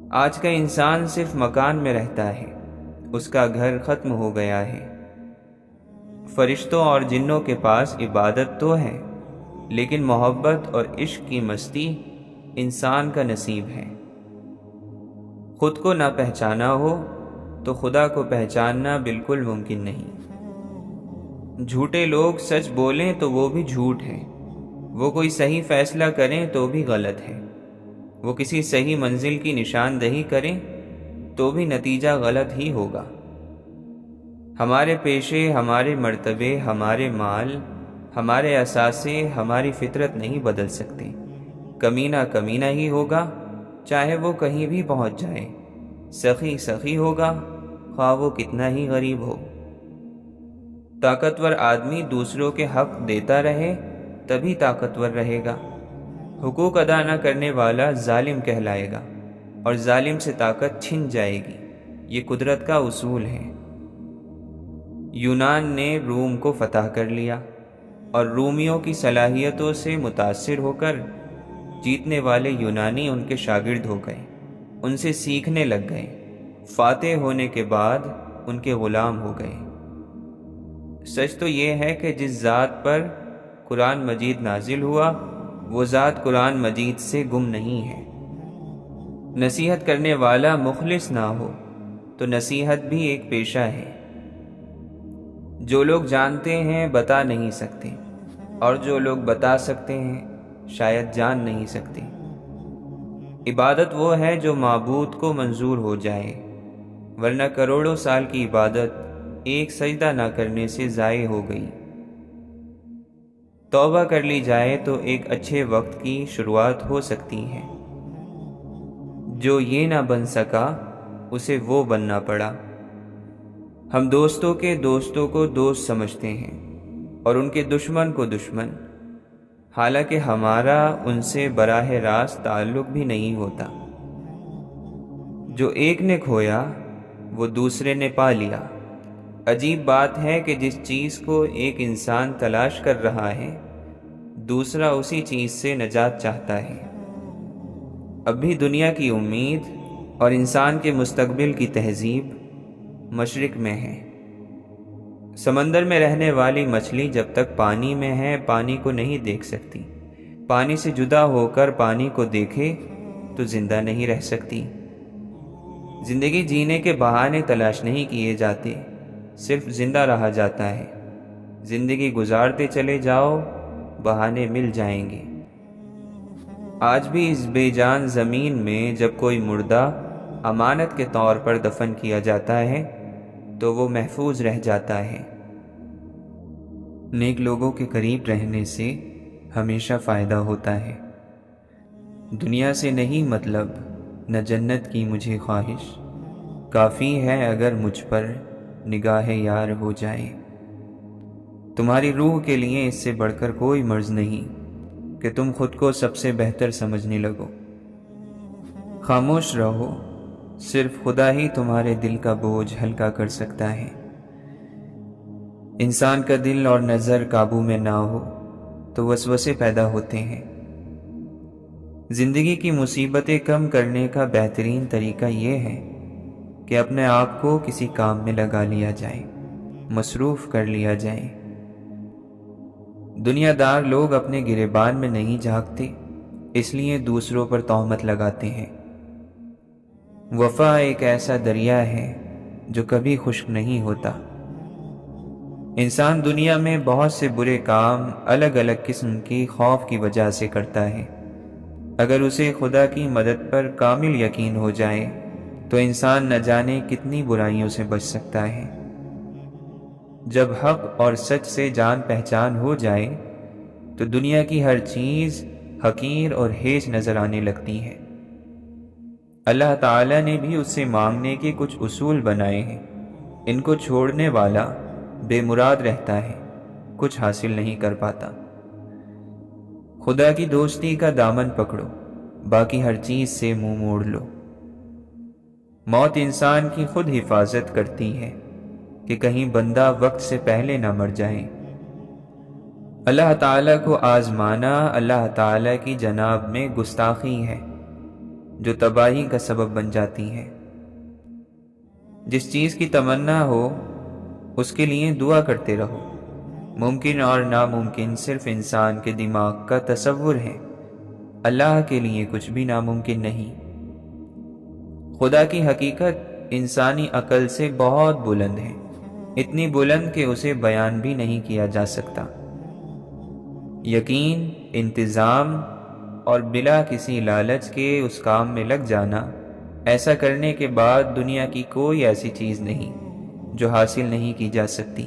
آج کا انسان صرف مکان میں رہتا ہے، اس کا گھر ختم ہو گیا ہے۔ فرشتوں اور جنوں کے پاس عبادت تو ہے، لیکن محبت اور عشق کی مستی انسان کا نصیب ہے۔ خود کو نہ پہچانا ہو تو خدا کو پہچاننا بالکل ممکن نہیں۔ جھوٹے لوگ سچ بولیں تو وہ بھی جھوٹ ہے، وہ کوئی صحیح فیصلہ کریں تو بھی غلط ہے، وہ کسی صحیح منزل کی نشاندہی کریں تو بھی نتیجہ غلط ہی ہوگا۔ ہمارے پیشے، ہمارے مرتبے، ہمارے مال، ہمارے اثاثے ہماری فطرت نہیں بدل سکتے۔ کمینہ کمینہ ہی ہوگا، چاہے وہ کہیں بھی پہنچ جائے۔ سخی سخی ہوگا، خواہ وہ کتنا ہی غریب ہو۔ طاقتور آدمی دوسروں کے حق دیتا رہے تبھی طاقتور رہے گا۔ حقوق ادا نہ کرنے والا ظالم کہلائے گا اور ظالم سے طاقت چھن جائے گی۔ یہ قدرت کا اصول ہے۔ یونان نے روم کو فتح کر لیا اور رومیوں کی صلاحیتوں سے متاثر ہو کر جیتنے والے یونانی ان کے شاگرد ہو گئے، ان سے سیکھنے لگ گئے، فاتح ہونے کے بعد ان کے غلام ہو گئے۔ سچ تو یہ ہے کہ جس ذات پر قرآن مجید نازل ہوا وہ ذات قرآن مجید سے گم نہیں ہے۔ نصیحت کرنے والا مخلص نہ ہو تو نصیحت بھی ایک پیشہ ہے۔ جو لوگ جانتے ہیں بتا نہیں سکتے، اور جو لوگ بتا سکتے ہیں شاید جان نہیں سکتے۔ عبادت وہ ہے جو معبود کو منظور ہو جائے، ورنہ کروڑوں سال کی عبادت ایک سجدہ نہ کرنے سے ضائع ہو گئی۔ توبہ کر لی جائے تو ایک اچھے وقت کی شروعات ہو سکتی ہے۔ جو یہ نہ بن سکا اسے وہ بننا پڑا۔ ہم دوستوں کے دوستوں کو دوست سمجھتے ہیں اور ان کے دشمن کو دشمن، حالانکہ ہمارا ان سے براہ راست تعلق بھی نہیں ہوتا۔ جو ایک نے کھویا وہ دوسرے نے پا لیا۔ عجیب بات ہے کہ جس چیز کو ایک انسان تلاش کر رہا ہے دوسرا اسی چیز سے نجات چاہتا ہے۔ اب بھی دنیا کی امید اور انسان کے مستقبل کی تہذیب مشرق میں ہے۔ سمندر میں رہنے والی مچھلی جب تک پانی میں ہے پانی کو نہیں دیکھ سکتی، پانی سے جدا ہو کر پانی کو دیکھے تو زندہ نہیں رہ سکتی۔ زندگی جینے کے بہانے تلاش نہیں کیے جاتے، صرف زندہ رہا جاتا ہے۔ زندگی گزارتے چلے جاؤ، بہانے مل جائیں گے۔ آج بھی اس بے جان زمین میں جب کوئی مردہ امانت کے طور پر دفن کیا جاتا ہے تو وہ محفوظ رہ جاتا ہے۔ نیک لوگوں کے قریب رہنے سے ہمیشہ فائدہ ہوتا ہے۔ دنیا سے نہیں مطلب، نہ جنت کی مجھے خواہش، کافی ہے اگر مجھ پر نگاہ یار ہو جائے۔ تمہاری روح کے لیے اس سے بڑھ کر کوئی مرض نہیں کہ تم خود کو سب سے بہتر سمجھنے لگو۔ خاموش رہو، صرف خدا ہی تمہارے دل کا بوجھ ہلکا کر سکتا ہے۔ انسان کا دل اور نظر قابو میں نہ ہو تو وسوسے پیدا ہوتے ہیں۔ زندگی کی مصیبتیں کم کرنے کا بہترین طریقہ یہ ہے کہ اپنے آپ کو کسی کام میں لگا لیا جائے، مصروف کر لیا جائے۔ دنیا دار لوگ اپنے گریبان میں نہیں جھانکتے، اس لیے دوسروں پر تہمت لگاتے ہیں۔ وفا ایک ایسا دریا ہے جو کبھی خشک نہیں ہوتا۔ انسان دنیا میں بہت سے برے کام الگ الگ قسم کی خوف کی وجہ سے کرتا ہے۔ اگر اسے خدا کی مدد پر کامل یقین ہو جائے تو انسان نہ جانے کتنی برائیوں سے بچ سکتا ہے۔ جب حق اور سچ سے جان پہچان ہو جائے تو دنیا کی ہر چیز حقیر اور ہیچ نظر آنے لگتی ہے۔ اللہ تعالیٰ نے بھی اس سے مانگنے کے کچھ اصول بنائے ہیں۔ ان کو چھوڑنے والا بے مراد رہتا ہے، کچھ حاصل نہیں کر پاتا۔ خدا کی دوستی کا دامن پکڑو، باقی ہر چیز سے منہ موڑ لو۔ موت انسان کی خود حفاظت کرتی ہے کہ کہیں بندہ وقت سے پہلے نہ مر جائے۔ اللہ تعالیٰ کو آزمانا اللہ تعالیٰ کی جناب میں گستاخی ہے جو تباہی کا سبب بن جاتی ہے۔ جس چیز کی تمنا ہو اس کے لیے دعا کرتے رہو۔ ممکن اور ناممکن صرف انسان کے دماغ کا تصور ہے، اللہ کے لیے کچھ بھی ناممکن نہیں۔ خدا کی حقیقت انسانی عقل سے بہت بلند ہے، اتنی بلند کہ اسے بیان بھی نہیں کیا جا سکتا۔ یقین، انتظام اور بلا کسی لالچ کے اس کام میں لگ جانا، ایسا کرنے کے بعد دنیا کی کوئی ایسی چیز نہیں جو حاصل نہیں کی جا سکتی۔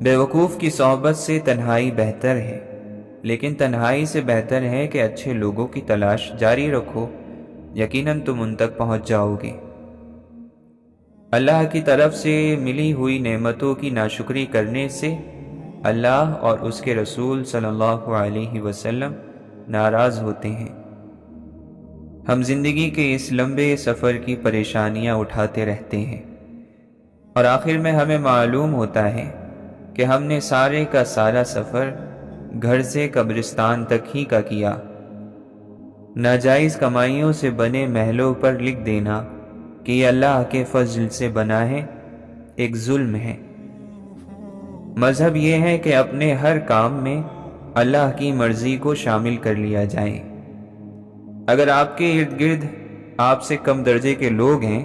بے وقوف کی صحبت سے تنہائی بہتر ہے، لیکن تنہائی سے بہتر ہے کہ اچھے لوگوں کی تلاش جاری رکھو، یقیناً تم ان تک پہنچ جاؤ گے۔ اللہ کی طرف سے ملی ہوئی نعمتوں کی ناشکری کرنے سے اللہ اور اس کے رسول صلی اللہ علیہ وسلم ناراض ہوتے ہیں۔ ہم زندگی کے اس لمبے سفر کی پریشانیاں اٹھاتے رہتے ہیں اور آخر میں ہمیں معلوم ہوتا ہے کہ ہم نے سارے کا سارا سفر گھر سے قبرستان تک ہی کا کیا۔ ناجائز کمائیوں سے بنے محلوں پر لکھ دینا کہ یہ اللہ کے فضل سے بنا ہے، ایک ظلم ہے۔ مذہب یہ ہے کہ اپنے ہر کام میں اللہ کی مرضی کو شامل کر لیا جائے۔ اگر آپ کے ارد گرد آپ سے کم درجے کے لوگ ہیں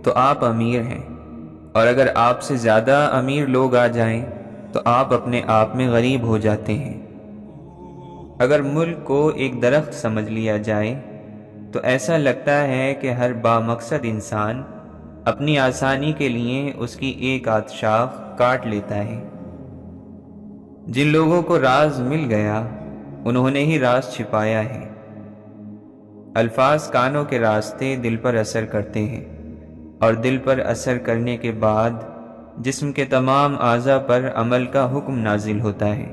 تو آپ امیر ہیں، اور اگر آپ سے زیادہ امیر لوگ آ جائیں تو آپ اپنے آپ میں غریب ہو جاتے ہیں۔ اگر ملک کو ایک درخت سمجھ لیا جائے تو ایسا لگتا ہے کہ ہر بامقصد انسان اپنی آسانی کے لیے اس کی ایک آدھ شاخ کاٹ لیتا ہے۔ جن لوگوں کو راز مل گیا انہوں نے ہی راز چھپایا ہے۔ الفاظ کانوں کے راستے دل پر اثر کرتے ہیں، اور دل پر اثر کرنے کے بعد جسم کے تمام اعضاء پر عمل کا حکم نازل ہوتا ہے،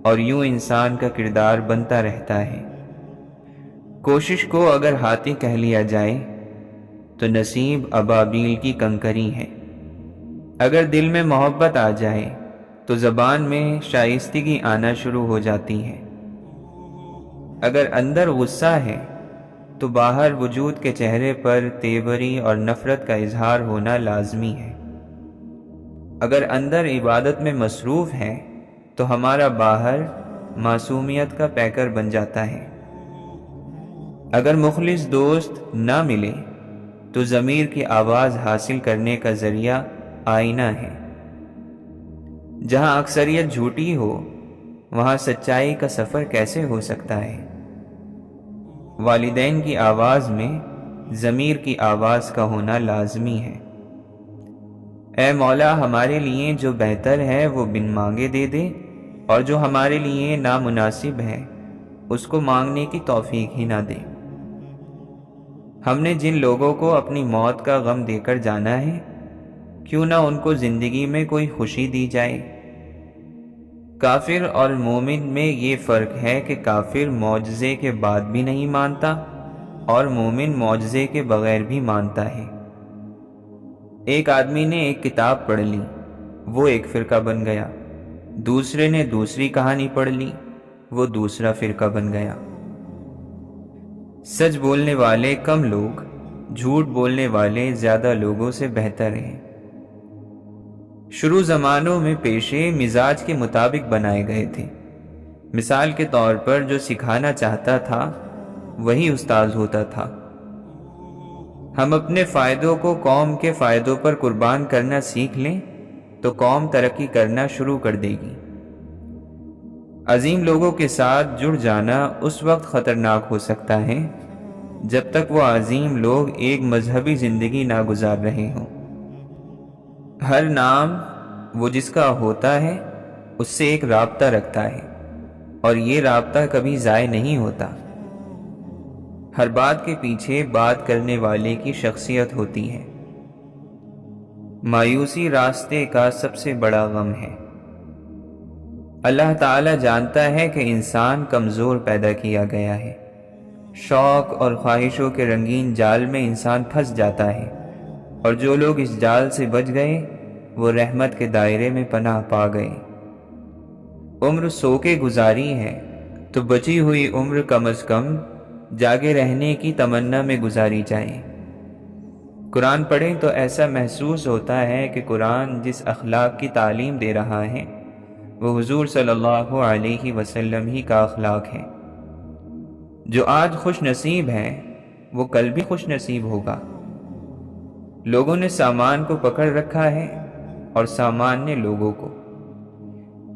اور یوں انسان کا کردار بنتا رہتا ہے۔ کوشش کو اگر ہاتھی کہہ لیا جائے تو نصیب ابابیل کی کنکری ہے۔ اگر دل میں محبت آ جائے تو زبان میں شائستگی آنا شروع ہو جاتی ہے۔ اگر اندر غصہ ہے تو باہر وجود کے چہرے پر تیوری اور نفرت کا اظہار ہونا لازمی ہے۔ اگر اندر عبادت میں مصروف ہے تو ہمارا باہر معصومیت کا پیکر بن جاتا ہے۔ اگر مخلص دوست نہ ملے تو ضمیر کی آواز حاصل کرنے کا ذریعہ آئینہ ہے۔ جہاں اکثریت جھوٹی ہو وہاں سچائی کا سفر کیسے ہو سکتا ہے؟ والدین کی آواز میں ضمیر کی آواز کا ہونا لازمی ہے۔ اے مولا، ہمارے لیے جو بہتر ہے وہ بن مانگے دے دے، اور جو ہمارے لیے نامناسب ہے اس کو مانگنے کی توفیق ہی نہ دے۔ ہم نے جن لوگوں کو اپنی موت کا غم دے کر جانا ہے، کیوں نہ ان کو زندگی میں کوئی خوشی دی جائے۔ کافر اور مومن میں یہ فرق ہے کہ کافر معجزے کے بعد بھی نہیں مانتا اور مومن معجزے کے بغیر بھی مانتا ہے۔ ایک آدمی نے ایک کتاب پڑھ لی، وہ ایک فرقہ بن گیا۔ دوسرے نے دوسری کہانی پڑھ لی، وہ دوسرا فرقہ بن گیا۔ سچ بولنے والے کم لوگ جھوٹ بولنے والے زیادہ لوگوں سے بہتر ہیں۔ شروع زمانوں میں پیشے مزاج کے مطابق بنائے گئے تھے۔ مثال کے طور پر جو سکھانا چاہتا تھا وہی استاذ ہوتا تھا۔ ہم اپنے فائدوں کو قوم کے فائدوں پر قربان کرنا سیکھ لیں تو قوم ترقی کرنا شروع کر دے گی۔ عظیم لوگوں کے ساتھ جڑ جانا اس وقت خطرناک ہو سکتا ہے جب تک وہ عظیم لوگ ایک مذہبی زندگی نہ گزار رہے ہوں۔ ہر نام وہ جس کا ہوتا ہے اس سے ایک رابطہ رکھتا ہے، اور یہ رابطہ کبھی ضائع نہیں ہوتا۔ ہر بات کے پیچھے بات کرنے والے کی شخصیت ہوتی ہے۔ مایوسی راستے کا سب سے بڑا غم ہے۔ اللہ تعالیٰ جانتا ہے کہ انسان کمزور پیدا کیا گیا ہے۔ شوق اور خواہشوں کے رنگین جال میں انسان پھنس جاتا ہے، اور جو لوگ اس جال سے بچ گئے وہ رحمت کے دائرے میں پناہ پا گئے۔ عمر سو کے گزاری ہے تو بچی ہوئی عمر کم از کم جاگے رہنے کی تمنا میں گزاری جائے۔ قرآن پڑھیں تو ایسا محسوس ہوتا ہے کہ قرآن جس اخلاق کی تعلیم دے رہا ہے وہ حضور صلی اللہ علیہ وسلم ہی کا اخلاق ہے۔ جو آج خوش نصیب ہے وہ کل بھی خوش نصیب ہوگا۔ لوگوں نے سامان کو پکڑ رکھا ہے اور سامان نے لوگوں کو۔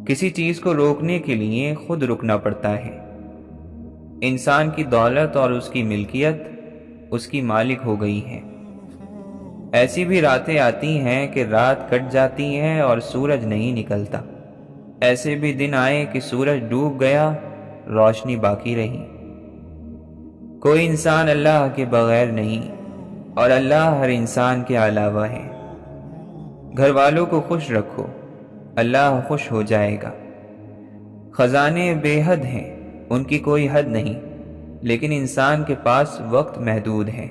کسی چیز کو روکنے کے لیے خود رکنا پڑتا ہے۔ انسان کی دولت اور اس کی ملکیت اس کی مالک ہو گئی ہے۔ ایسی بھی راتیں آتی ہیں کہ رات کٹ جاتی ہے اور سورج نہیں نکلتا۔ ایسے بھی دن آئے کہ سورج ڈوب گیا، روشنی باقی رہی۔ کوئی انسان اللہ کے بغیر نہیں، اور اللہ ہر انسان کے علاوہ ہے۔ گھر والوں کو خوش رکھو، اللہ خوش ہو جائے گا۔ خزانے بے حد ہیں، ان کی کوئی حد نہیں، لیکن انسان کے پاس وقت محدود ہے۔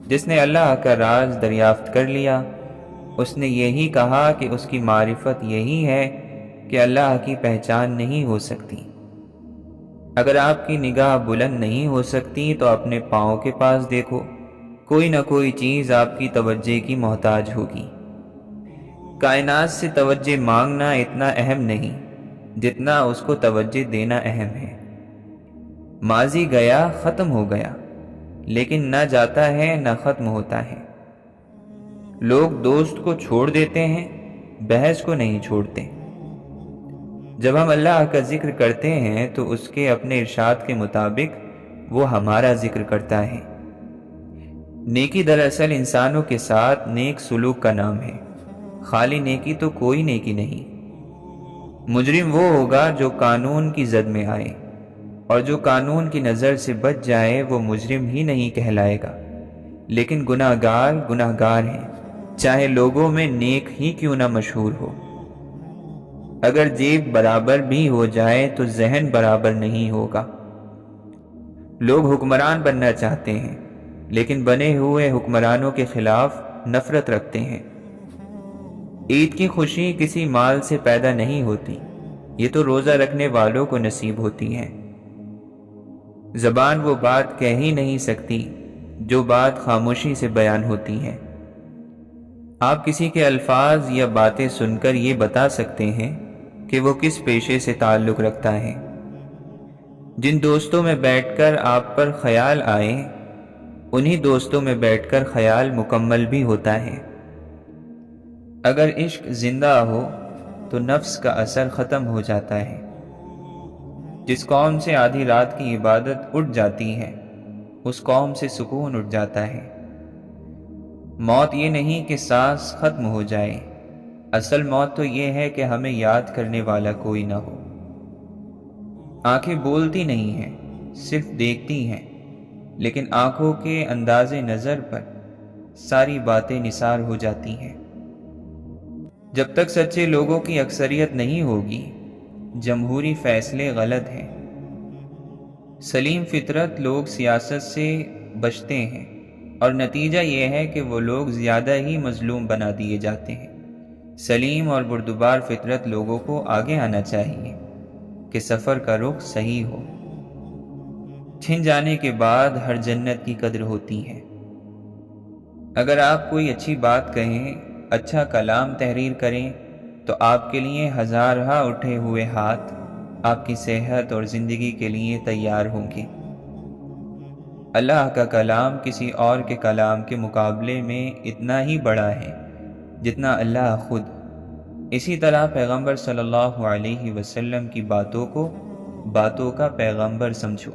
جس نے اللہ کا راز دریافت کر لیا، اس نے یہی کہا کہ اس کی معرفت یہی ہے کہ اللہ کی پہچان نہیں ہو سکتی۔ اگر آپ کی نگاہ بلند نہیں ہو سکتی تو اپنے پاؤں کے پاس دیکھو، کوئی نہ کوئی چیز آپ کی توجہ کی محتاج ہوگی۔ کائنات سے توجہ مانگنا اتنا اہم نہیں جتنا اس کو توجہ دینا اہم ہے۔ ماضی گیا، ختم ہو گیا، لیکن نہ جاتا ہے نہ ختم ہوتا ہے۔ لوگ دوست کو چھوڑ دیتے ہیں، بحث کو نہیں چھوڑتے۔ جب ہم اللہ کا ذکر کرتے ہیں تو اس کے اپنے ارشاد کے مطابق وہ ہمارا ذکر کرتا ہے۔ نیکی دراصل انسانوں کے ساتھ نیک سلوک کا نام ہے، خالی نیکی تو کوئی نیکی نہیں۔ مجرم وہ ہوگا جو قانون کی زد میں آئے، اور جو قانون کی نظر سے بچ جائے وہ مجرم ہی نہیں کہلائے گا، لیکن گناہ گار ہیں، چاہے لوگوں میں نیک ہی کیوں نہ مشہور ہو۔ اگر جیب برابر بھی ہو جائے تو ذہن برابر نہیں ہوگا۔ لوگ حکمران بننا چاہتے ہیں، لیکن بنے ہوئے حکمرانوں کے خلاف نفرت رکھتے ہیں۔ عید کی خوشی کسی مال سے پیدا نہیں ہوتی، یہ تو روزہ رکھنے والوں کو نصیب ہوتی ہے۔ زبان وہ بات کہہ ہی نہیں سکتی جو بات خاموشی سے بیان ہوتی ہے۔ آپ کسی کے الفاظ یا باتیں سن کر یہ بتا سکتے ہیں کہ وہ کس پیشے سے تعلق رکھتا ہے۔ جن دوستوں میں بیٹھ کر آپ پر خیال آئے، انہی دوستوں میں بیٹھ کر خیال مکمل بھی ہوتا ہے۔ اگر عشق زندہ ہو تو نفس کا اثر ختم ہو جاتا ہے۔ جس قوم سے آدھی رات کی عبادت اٹھ جاتی ہے، اس قوم سے سکون اٹھ جاتا ہے۔ موت یہ نہیں کہ سانس ختم ہو جائے، اصل موت تو یہ ہے کہ ہمیں یاد کرنے والا کوئی نہ ہو۔ آنکھیں بولتی نہیں ہیں، صرف دیکھتی ہیں، لیکن آنکھوں کے انداز نظر پر ساری باتیں نثار ہو جاتی ہیں۔ جب تک سچے لوگوں کی اکثریت نہیں ہوگی، جمہوری فیصلے غلط ہیں۔ سلیم فطرت لوگ سیاست سے بچتے ہیں، اور نتیجہ یہ ہے کہ وہ لوگ زیادہ ہی مظلوم بنا دیے جاتے ہیں۔ سلیم اور بردبار فطرت لوگوں کو آگے آنا چاہیے کہ سفر کا رخ صحیح ہو۔ چھن جانے کے بعد ہر جنت کی قدر ہوتی ہے۔ اگر آپ کوئی اچھی بات کہیں، اچھا کلام تحریر کریں تو آپ کے لیے ہزارہا اٹھے ہوئے ہاتھ آپ کی صحت اور زندگی کے لیے تیار ہوں گے۔ اللہ کا کلام کسی اور کے کلام کے مقابلے میں اتنا ہی بڑا ہے جتنا اللہ خود۔ اسی طرح پیغمبر صلی اللہ علیہ وسلم کی باتوں کو باتوں کا پیغمبر سمجھو۔